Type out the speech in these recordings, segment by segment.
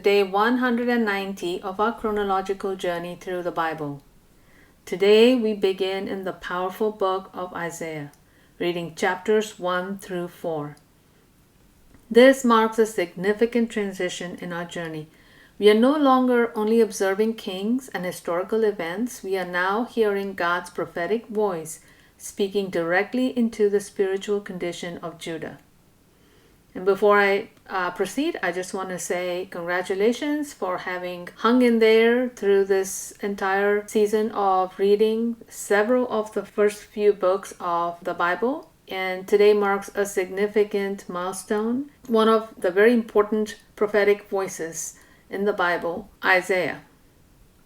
Day 190 of our chronological journey through the Bible. Today we begin in the powerful book of Isaiah, reading chapters 1 through 4. This marks a significant transition in our journey. We are no longer only observing kings and historical events, we are now hearing God's prophetic voice speaking directly into the spiritual condition of Judah. And before I proceed, I just want to say congratulations for having hung in there through this entire season of reading several of the first few books of the Bible. And today marks a significant milestone, one of the very important prophetic voices in the Bible, Isaiah.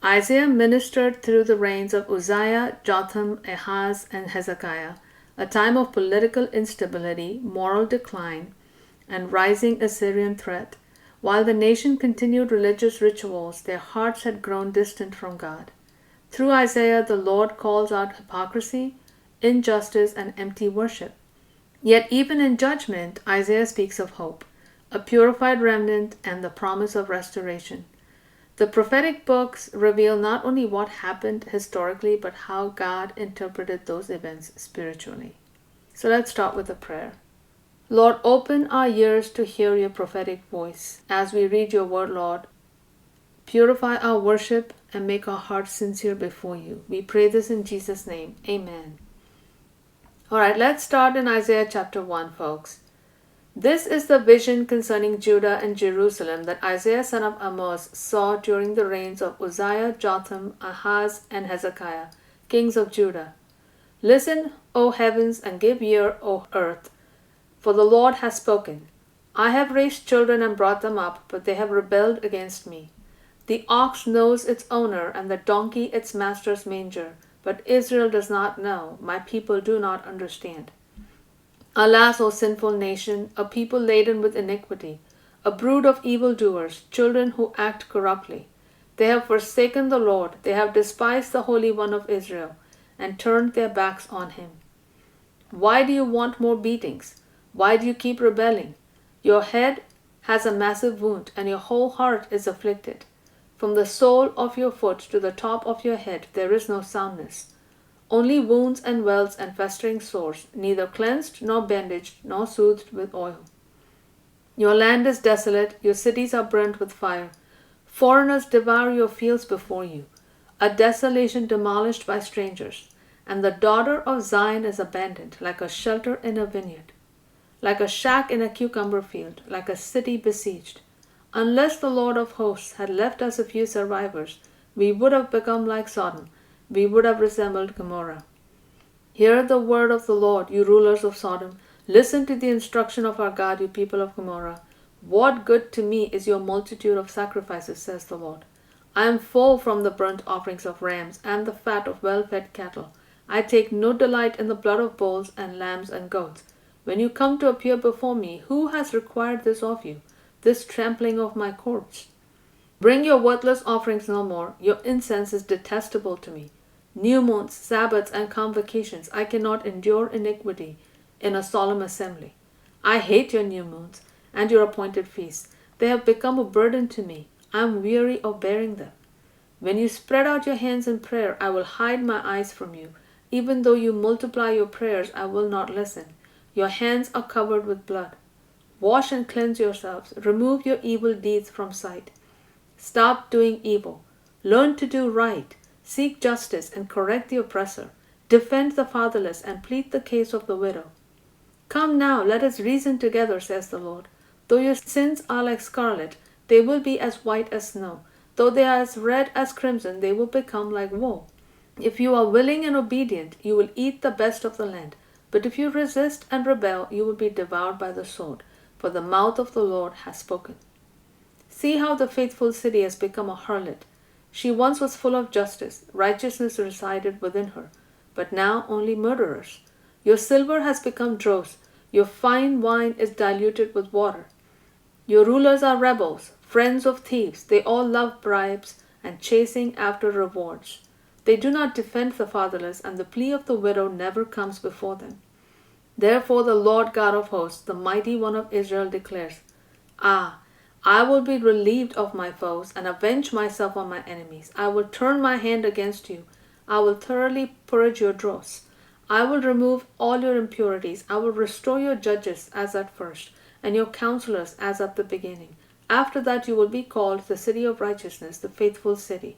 Isaiah ministered through the reigns of Uzziah, Jotham, Ahaz, and Hezekiah, a time of political instability, moral decline, and rising Assyrian threat. While the nation continued religious rituals, their hearts had grown distant from God. Through Isaiah, the Lord calls out hypocrisy, injustice, and empty worship. Yet even in judgment, Isaiah speaks of hope, a purified remnant, and the promise of restoration. The prophetic books reveal not only what happened historically, but how God interpreted those events spiritually. So let's start with a prayer. Lord, open our ears to hear your prophetic voice as we read your word, Lord. Purify our worship and make our hearts sincere before you. We pray this in Jesus' name. Amen. All right, let's start in Isaiah chapter 1, folks. This is the vision concerning Judah and Jerusalem that Isaiah son of Amos saw during the reigns of Uzziah, Jotham, Ahaz, and Hezekiah, kings of Judah. Listen, O heavens, and give ear, O earth. For the Lord has spoken. I have raised children and brought them up, but they have rebelled against me. The ox knows its owner, and the donkey its master's manger. But Israel does not know, my people do not understand. Alas, O sinful nation, a people laden with iniquity, a brood of evildoers, children who act corruptly. They have forsaken the Lord, they have despised the Holy One of Israel, and turned their backs on him. Why do you want more beatings? Why do you keep rebelling? Your head has a massive wound, and your whole heart is afflicted. From the sole of your foot to the top of your head there is no soundness. Only wounds and welts and festering sores, neither cleansed nor bandaged nor soothed with oil. Your land is desolate, your cities are burnt with fire. Foreigners devour your fields before you, a desolation demolished by strangers. And the daughter of Zion is abandoned, like a shelter in a vineyard. Like a shack in a cucumber field, like a city besieged. Unless the Lord of hosts had left us a few survivors, we would have become like Sodom, we would have resembled Gomorrah. Hear the word of the Lord, you rulers of Sodom. Listen to the instruction of our God, you people of Gomorrah. What good to me is your multitude of sacrifices, says the Lord. I am full from the burnt offerings of rams and the fat of well-fed cattle. I take no delight in the blood of bulls and lambs and goats. When you come to appear before me, who has required this of you, this trampling of my courts? Bring your worthless offerings no more. Your incense is detestable to me. New moons, Sabbaths, and convocations. I cannot endure iniquity in a solemn assembly. I hate your new moons and your appointed feasts. They have become a burden to me. I am weary of bearing them. When you spread out your hands in prayer, I will hide my eyes from you. Even though you multiply your prayers, I will not listen. Your hands are covered with blood. Wash and cleanse yourselves. Remove your evil deeds from sight. Stop doing evil. Learn to do right. Seek justice and correct the oppressor. Defend the fatherless and plead the case of the widow. Come now, let us reason together, says the Lord. Though your sins are like scarlet, they will be as white as snow. Though they are as red as crimson, they will become like wool. If you are willing and obedient, you will eat the best of the land. But if you resist and rebel, you will be devoured by the sword, for the mouth of the Lord has spoken. See how the faithful city has become a harlot. She once was full of justice, righteousness resided within her, but now only murderers. Your silver has become dross, your fine wine is diluted with water. Your rulers are rebels, friends of thieves, they all love bribes and chasing after rewards. They do not defend the fatherless, and the plea of the widow never comes before them. Therefore the Lord God of hosts, the mighty one of Israel, declares, Ah, I will be relieved of my foes and avenge myself on my enemies. I will turn my hand against you. I will thoroughly purge your dross. I will remove all your impurities. I will restore your judges as at first, and your counselors as at the beginning. After that you will be called the city of righteousness, the faithful city.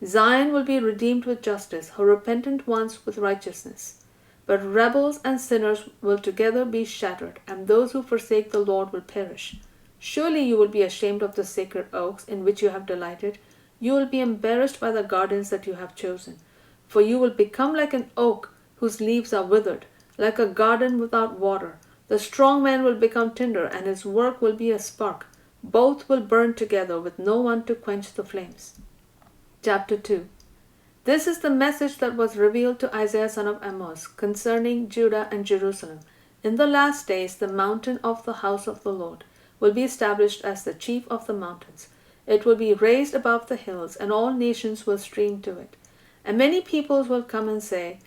Zion will be redeemed with justice, her repentant ones with righteousness. But rebels and sinners will together be shattered, and those who forsake the Lord will perish. Surely you will be ashamed of the sacred oaks in which you have delighted. You will be embarrassed by the gardens that you have chosen. For you will become like an oak whose leaves are withered, like a garden without water. The strong man will become tinder, and his work will be a spark. Both will burn together with no one to quench the flames. Chapter 2. This is the message that was revealed to Isaiah son of Amoz concerning Judah and Jerusalem. In the last days the mountain of the house of the Lord will be established as the chief of the mountains. It will be raised above the hills, and all nations will stream to it. And many peoples will come and say,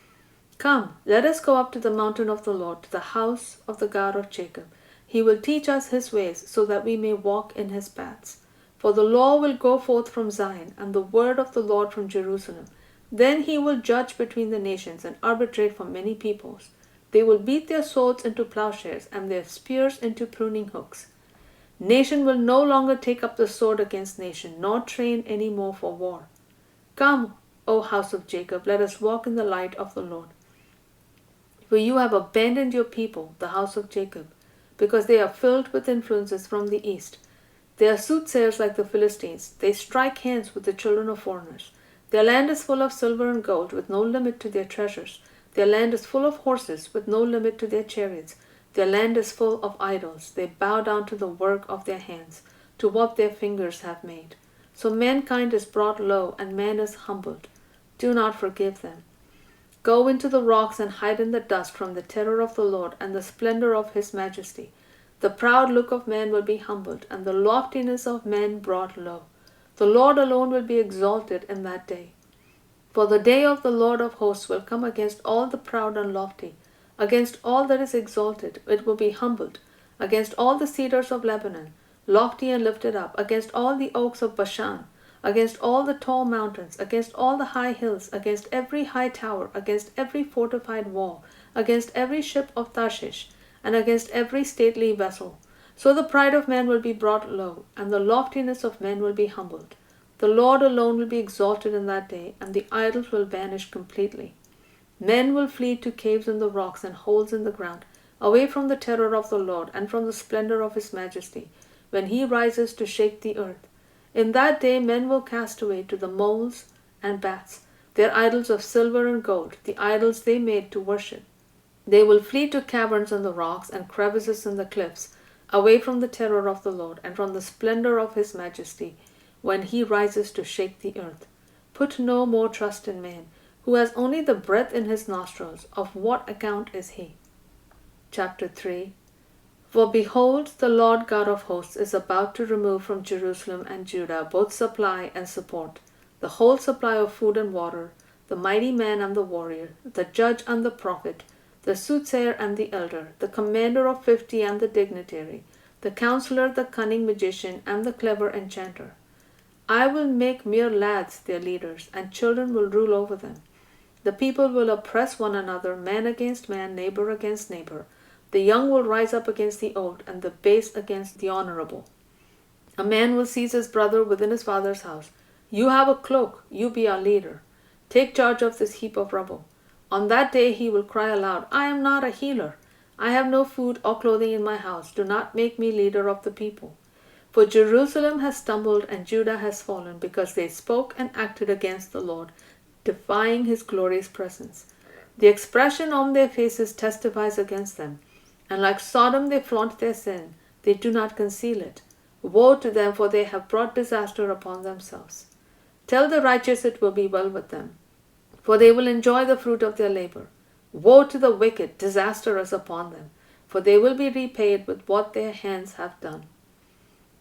Come, let us go up to the mountain of the Lord, to the house of the God of Jacob. He will teach us his ways, so that we may walk in his paths. For the law will go forth from Zion, and the word of the Lord from Jerusalem. Then he will judge between the nations, and arbitrate for many peoples. They will beat their swords into plowshares, and their spears into pruning hooks. Nation will no longer take up the sword against nation, nor train any more for war. Come, O house of Jacob, let us walk in the light of the Lord. For you have abandoned your people, the house of Jacob, because they are filled with influences from the east. They are soothsayers like the Philistines. They strike hands with the children of foreigners. Their land is full of silver and gold, with no limit to their treasures. Their land is full of horses, with no limit to their chariots. Their land is full of idols. They bow down to the work of their hands, to what their fingers have made. So mankind is brought low, and man is humbled. Do not forgive them. Go into the rocks and hide in the dust from the terror of the Lord and the splendor of his majesty. The proud look of man will be humbled, and the loftiness of men brought low. The Lord alone will be exalted in that day. For the day of the Lord of hosts will come against all the proud and lofty, against all that is exalted. It will be humbled, against all the cedars of Lebanon, lofty and lifted up, against all the oaks of Bashan, against all the tall mountains, against all the high hills, against every high tower, against every fortified wall, against every ship of Tarshish, and against every stately vessel. So the pride of man will be brought low, and the loftiness of men will be humbled. The Lord alone will be exalted in that day, and the idols will vanish completely. Men will flee to caves in the rocks and holes in the ground, away from the terror of the Lord and from the splendor of his majesty, when he rises to shake the earth. In that day men will cast away to the moles and bats, their idols of silver and gold, the idols they made to worship. They will flee to caverns in the rocks and crevices in the cliffs, away from the terror of the Lord and from the splendor of his majesty, when he rises to shake the earth. Put no more trust in man, who has only the breath in his nostrils. Of what account is he? Chapter 3. For behold, the Lord God of hosts is about to remove from Jerusalem and Judah both supply and support, the whole supply of food and water, the mighty man and the warrior, the judge and the prophet, the soothsayer and the elder, the commander of 50 and the dignitary, the counselor, the cunning magician, and the clever enchanter. I will make mere lads their leaders, and children will rule over them. The people will oppress one another, man against man, neighbor against neighbor. The young will rise up against the old, and the base against the honorable. A man will seize his brother within his father's house. You have a cloak, you be our leader. Take charge of this heap of rubble. On that day he will cry aloud, I am not a healer. I have no food or clothing in my house. Do not make me leader of the people. For Jerusalem has stumbled and Judah has fallen, because they spoke and acted against the Lord, defying his glorious presence. The expression on their faces testifies against them, and like Sodom they flaunt their sin. They do not conceal it. Woe to them, for they have brought disaster upon themselves. Tell the righteous it will be well with them, for they will enjoy the fruit of their labor. Woe to the wicked, disaster is upon them, for they will be repaid with what their hands have done.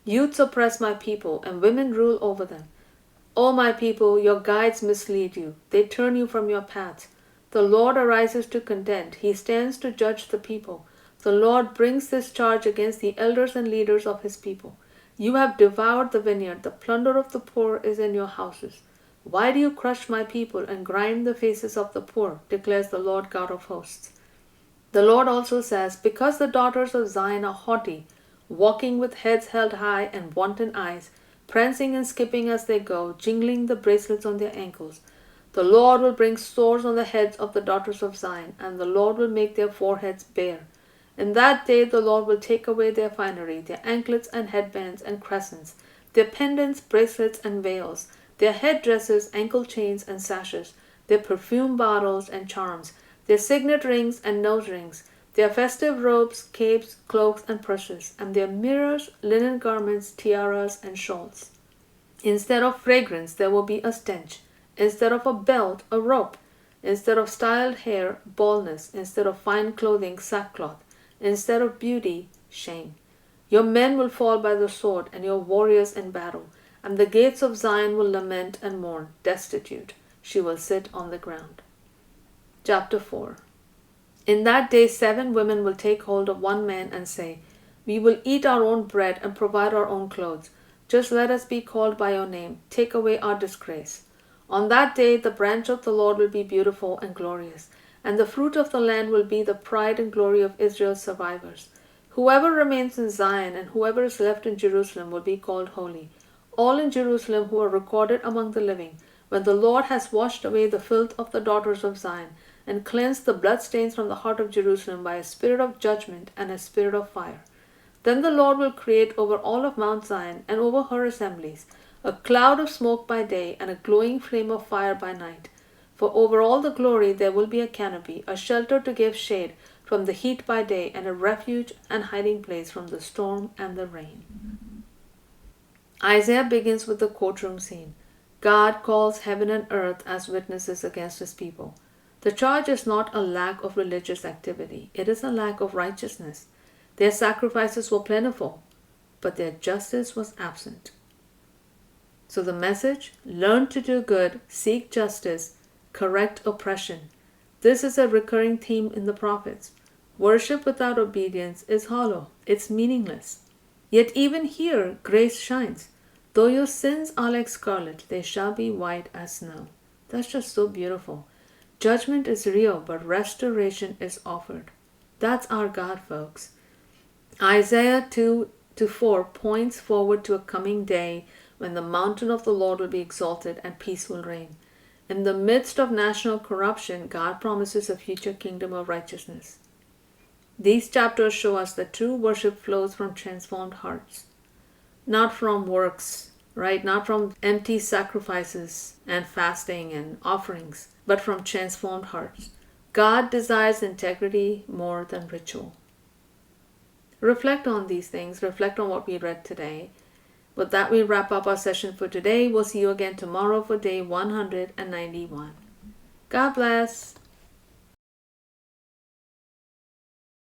Youths oppress my people, and women rule over them. O my people, your guides mislead you. They turn you from your paths. The Lord arises to contend. He stands to judge the people. The Lord brings this charge against the elders and leaders of his people. You have devoured the vineyard. The plunder of the poor is in your houses. Why do you crush my people and grind the faces of the poor, declares the Lord God of hosts. The Lord also says, because the daughters of Zion are haughty, walking with heads held high and wanton eyes, prancing and skipping as they go, jingling the bracelets on their ankles, the Lord will bring sores on the heads of the daughters of Zion, and the Lord will make their foreheads bare. In that day the Lord will take away their finery, their anklets and headbands and crescents, their pendants, bracelets, and veils, their headdresses, ankle chains, and sashes, their perfume bottles and charms, their signet rings and nose rings, their festive robes, capes, cloaks, and purses, and their mirrors, linen garments, tiaras, and shawls. Instead of fragrance, there will be a stench. Instead of a belt, a rope. Instead of styled hair, baldness. Instead of fine clothing, sackcloth. Instead of beauty, shame. Your men will fall by the sword, and your warriors in battle. And the gates of Zion will lament and mourn, destitute. She will sit on the ground. Chapter 4. In that day 7 women will take hold of one man and say, we will eat our own bread and provide our own clothes. Just let us be called by your name. Take away our disgrace. On that day the branch of the Lord will be beautiful and glorious, and the fruit of the land will be the pride and glory of Israel's survivors. Whoever remains in Zion and whoever is left in Jerusalem will be called holy. All in Jerusalem who are recorded among the living, when the Lord has washed away the filth of the daughters of Zion, and cleansed the bloodstains from the heart of Jerusalem by a spirit of judgment and a spirit of fire. Then the Lord will create over all of Mount Zion and over her assemblies a cloud of smoke by day and a glowing flame of fire by night. For over all the glory there will be a canopy, a shelter to give shade from the heat by day, and a refuge and hiding place from the storm and the rain. Isaiah begins with the courtroom scene. God calls heaven and earth as witnesses against his people. The charge is not a lack of religious activity. It is a lack of righteousness. Their sacrifices were plentiful, but their justice was absent. So the message, learn to do good, seek justice, correct oppression. This is a recurring theme in the prophets. Worship without obedience is hollow. It's meaningless. Yet even here, grace shines. Though your sins are like scarlet, they shall be white as snow. That's just so beautiful. Judgment is real, but restoration is offered. That's our God, folks. Isaiah 2-4 points forward to a coming day when the mountain of the Lord will be exalted and peace will reign. In the midst of national corruption, God promises a future kingdom of righteousness. These chapters show us that true worship flows from transformed hearts, not from works, right? Not from empty sacrifices and fasting and offerings, but from transformed hearts. God desires integrity more than ritual. Reflect on these things. Reflect on what we read today. With that, we wrap up our session for today. We'll see you again tomorrow for day 191. God bless.